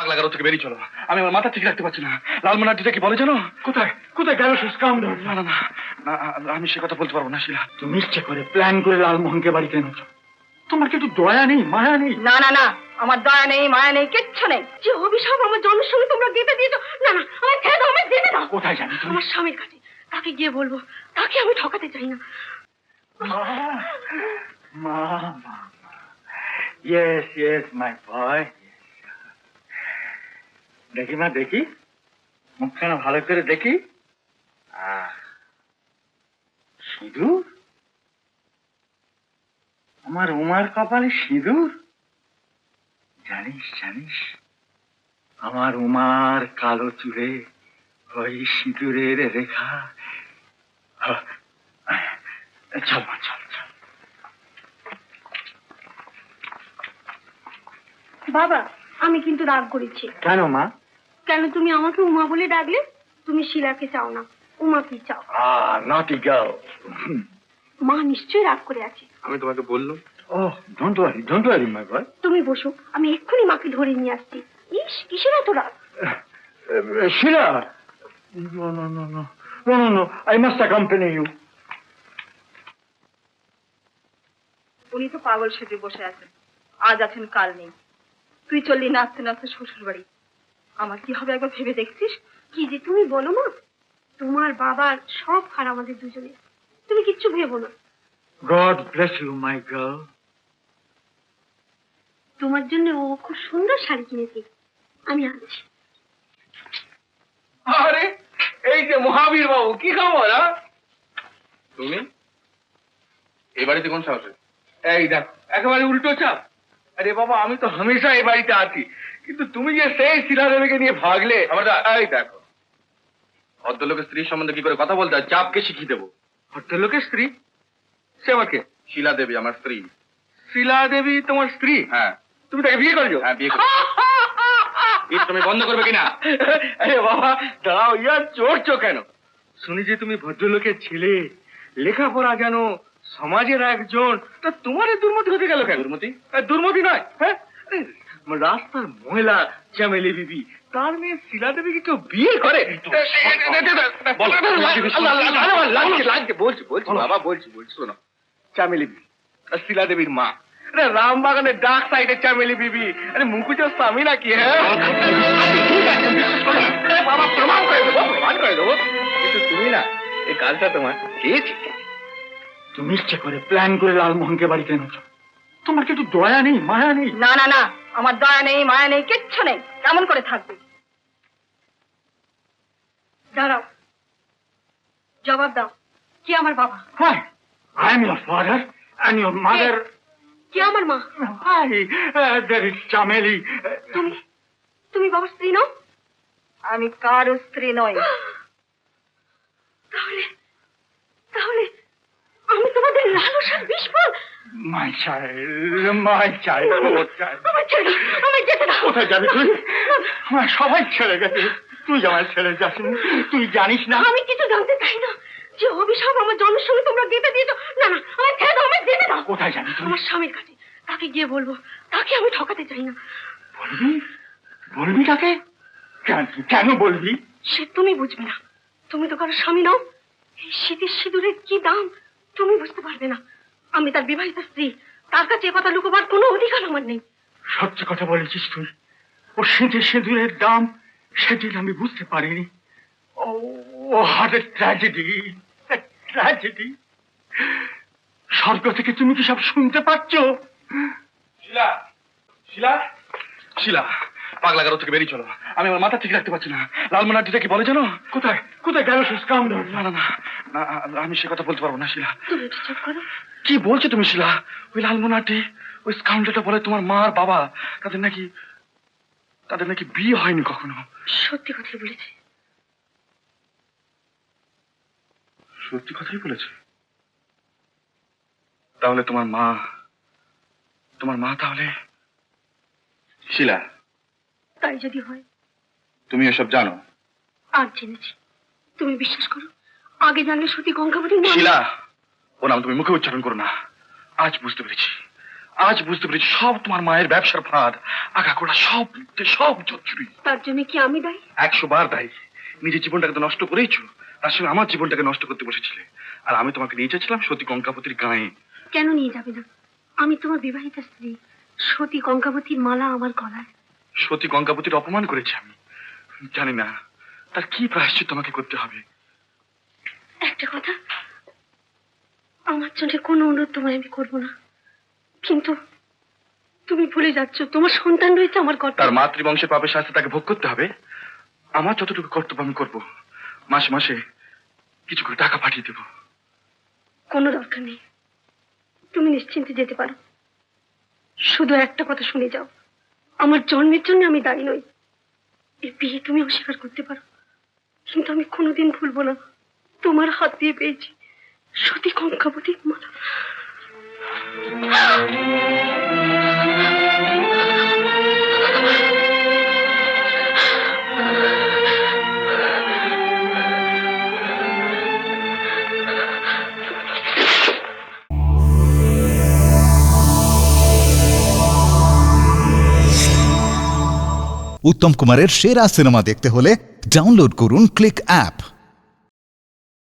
পাগলা গারো থেকে বেরিয়ে চলো। আমি আমার মাথা ঠিক রাখতে পারছি না। লালমোহন আন্টিটা কি বলে জানো? কোথায় কোথায় গেল সে স্কাউন্ডার? না না না না, আমি সে কথা বলতে পারবো না শিলা। তুমি ইচ্ছে করে প্ল্যান করে লালমোহনকে বাড়িতে এনেছো। তোমার কি একটু দয়া নেই, মায়া নেই? না না না, আমার দয়া নেই, মায়া নেই, কিচ্ছু নেই। যে অভিশাপ আমার জন্মের সঙ্গে তোমরা গেঁথে দিয়েছো। না না, আমার ছেড়ে দাও, আমার যেতে দাও। কোথায় জানি তুমি? আমার স্বামীর কাছে, তাকে গিয়ে বলবো। তাকে আমি ঠকাতে চাই না। মা মা মা, ইয়েস ইয়েস মাই বয়। দেখি মা, দেখি মুখখানা ভালো করে দেখি। সিঁদুর? আমার উমার কপালে সিঁদুর? জানিস জানিস, আমার উমার কালো চুলে ওই সিঁদুরের রেখা। চল মা, চল চল। বাবা, আমি কিন্তু রাগ করেছি। কেন মা? কেন তুমি আমাকে উমা বলে ডাকলে? তুমি শিলাকে চাও না, উমাকে চাও। নটি গার্ল। মা নিশ্চয়ই রাগ করে আছে। আমি তোমাকে বললাম। ওহ, ডোন্ট ওয়ারি মাই বয়। তুমি বসো, আমি এক্ষুনি মাকে ধরে নিয়ে আসছি। ইস, কিসের এত রাগ? শিলা, no, I must accompany you. উনি তো পাগল সেজে বসে আছেন। আজ আছেন, কাল নেই। তুই চললি নাচতে নাচতে শ্বশুর বাড়ি। আমার কি হবে একবার ভেবে দেখছিস? কি যে তুমি বলো না, তোমার বাবার সব হার আমাদের দুজনে। তুমি কিচ্ছু ভেবো না। God bless you, my girl. তোমার জন্য ও খুব সুন্দর শাড়ি কিনেছে, আমি আনছি। আরে এই যে মহাবীর বাবু, কি খবর? তুমি এই বাড়িতে কোন সাহসে? এই দেখো, একেবারে উল্টো চাপ। আরে বাবা, আমি তো হামেশা এই বাড়িতে আছি, কিন্তু তুমি যে সেই শিলাদেবীকে নিয়ে ভাগলে। এই দেখো, ভদ্রলোকের স্ত্রীর সম্বন্ধে কি করে কথা বলতে হয় চাপকে শিখিয়ে দেবো। ভদ্রলোকের স্ত্রী? সে আমাকে? শিলা দেবী আমার স্ত্রী। শিলা দেবী তোমার স্ত্রী? হ্যাঁ। তুমি তাকে বিয়ে করেছো? হ্যাঁ, বিয়ে করেছি। তুমি বন্ধ করবে কিনা? আরে বাবা দাঁড়াও, ইয়ার চড়ছো কেন? শুনি যে তুমি ভদ্রলোকের ছেলে, লেখাপড়া জানো, সমাজের একজন, তা তোমার এই দুর্মতি হতে গেল কেন? দুর্মতি? দুর্মতি নয়, হ্যাঁ, রাস্তার মহিলা চামেলি বিবি, তার মেয়ে শিলা দেবীকে কেউ বিয়ে করে? বলছি বাবা, বলছি শোনো। চামেলি বিবি আর শিলা দেবীর মা, রামবাগানের ডাক সাইডে চামেলি বিবি, আরে মুকুটের স্বামী নাকি? হ্যাঁ বাবা, প্রমাণ করে দেবো। কিন্তু তুমি না, এই কাজটা তোমার ঠিক। তুমি ইচ্ছে করে প্ল্যান করে লালমোহনকে বাড়িতে এনেছো। তোমার কি একটু দয়া নেই, মায়া নেই? না না না, আমার দয়া নেই, মায়া নেই, কিচ্ছু নেই। কেমন করে থাকবে? দাঁড়াও, জবাব দাও, কি আমার বাবা? Why? I am your father and your mother. কি আমার মা? Why? There is Chameli. তুমি বাবার স্ত্রী নও? আমি কারো স্ত্রী নই। তাহলে তাহলে আমি তোমাদের লালসার বিস্ফোর। My child, my child. আমি যেতে দাও। কোথায় যাবি তুই? আমার সবাই ছেড়ে গেছে, তুই আমার ছেড়ে যাসনি। তুই জানিস না? আমি কিছু জানতে চাই না। যে অভিশাপ আমার জন্মের সঙ্গে তোমরা গেঁথে দিয়েছো। না না, আমার ছেড়ে দাও, আমার যেতে দাও। কোথায় যাবি তুই? আমার স্বামীর কাছে, তাকে গিয়ে বলবো। তাকে আমি ঠকাতে চাই না। বলবি তাকে? কেন বলবি? সে তুমি বুঝবে না। তুমি তো কারো স্বামী নও। এই শীতের সিঁদুরের কি দাম তুমি বুঝতে পারবে না। আমি তার বিবাহিত স্ত্রী, তার কাছে এ কথা লুকোবার কোনো অধিকার আমার নেই। সত্যি কথা বলেছিস তুই। ও শীতের সিঁদুরের দাম সেদিন আমি বুঝতে পারিনি। ও হার্ট ট্র্যাজেডি, ট্র্যাজেডি। স্বর্গ থেকে তুমি কি সব শুনতে পাচ্ছ? শিলা, শিলা, শিলা, পাগলা গারো থেকে বেরিয়ে চলো। আমি আমার মাথা ঠিক রাখতে পারছি না। লালমোহন আন্টিটা কি বলে জানো? কোথায় কোথায় গেল সে স্কাউন্ডার? না না না না, আমি সে কথা বলতে পারবো না শিলা। তুমি চুপ করো। কি বলছো তুমি শিলা? ওই লালমোহন আন্টি, ওই স্কাউন্ডারটা বলে তোমার মা আর বাবা তাদের নাকি বিয়ে হয়নি কখনো। সত্যি কথাই বলেছে। সত্যি কথাই বলেছে? তাহলে তোমার মা তাহলে শিলা? তাই যদি হয়। তুমি এসব জানো? আজ জেনেছি। তুমি বিশ্বাস করো, আগে জানলে সত্যি গঙ্গাবতী শিলা, ও নাম তুমি মুখে উচ্চারণ করো না। আজ বুঝতে পেরেছি আজ বুঝতে পেরেছি সব তোমার মায়ের ব্যবসার ফাঁদ, আগাগোড়া সব মিথ্যে, সব চুরি। তার জন্য কি আমি দায়ী? 100 বার দায়ী। নিজের জীবনটাকে তো নষ্ট করেইছো, তার সঙ্গে আমার জীবনটাকে নষ্ট করতে বসেছিলে। আর আমি তোমাকে নিয়ে যাচ্ছিলাম সতী কঙ্কাবতীর গায়ে। কেন নিয়ে যাবে না? আমি তোমার বিবাহিতা স্ত্রী, সতী কঙ্কাবতীর মালা আমার গলায়। সতী কঙ্কাবতীর অপমান করেছি আমি, জানি না তার কি প্রায়শ্চিত্ত তোমাকে করতে হবে। একটা কথা, আমার জন্য কোনো অনুরোধ তোমায় আমি করবো না, কিন্তু তুমি ভুলে যাচ্ছ তোমার সন্তান রয়েছে আমার কর্তব্য। তার মাতৃবংশের পাপের শাস্তি তাকে ভোগ করতে হবে। আমার যতটুকু কর্তব্য আমি করবো, মাসে মাসে কিছু করে টাকা পাঠিয়ে দেবো। কোনো দরকার নেই, তুমি নিশ্চিন্তে যেতে পারো। শুধু একটা কথা শুনে যাও, আমার জন্মের জন্য আমি দায়ী নই। এই বিয়ে তুমি অস্বীকার করতে পারো, কিন্তু আমি কোনোদিন ভুলবো না তোমার হাত দিয়ে পেয়েছি সতী কঙ্কাবতীর মালা। উত্তম কুমারের সেরা সিনেমা দেখতে হলে ডাউনলোড করুন ক্লিক অ্যাপ।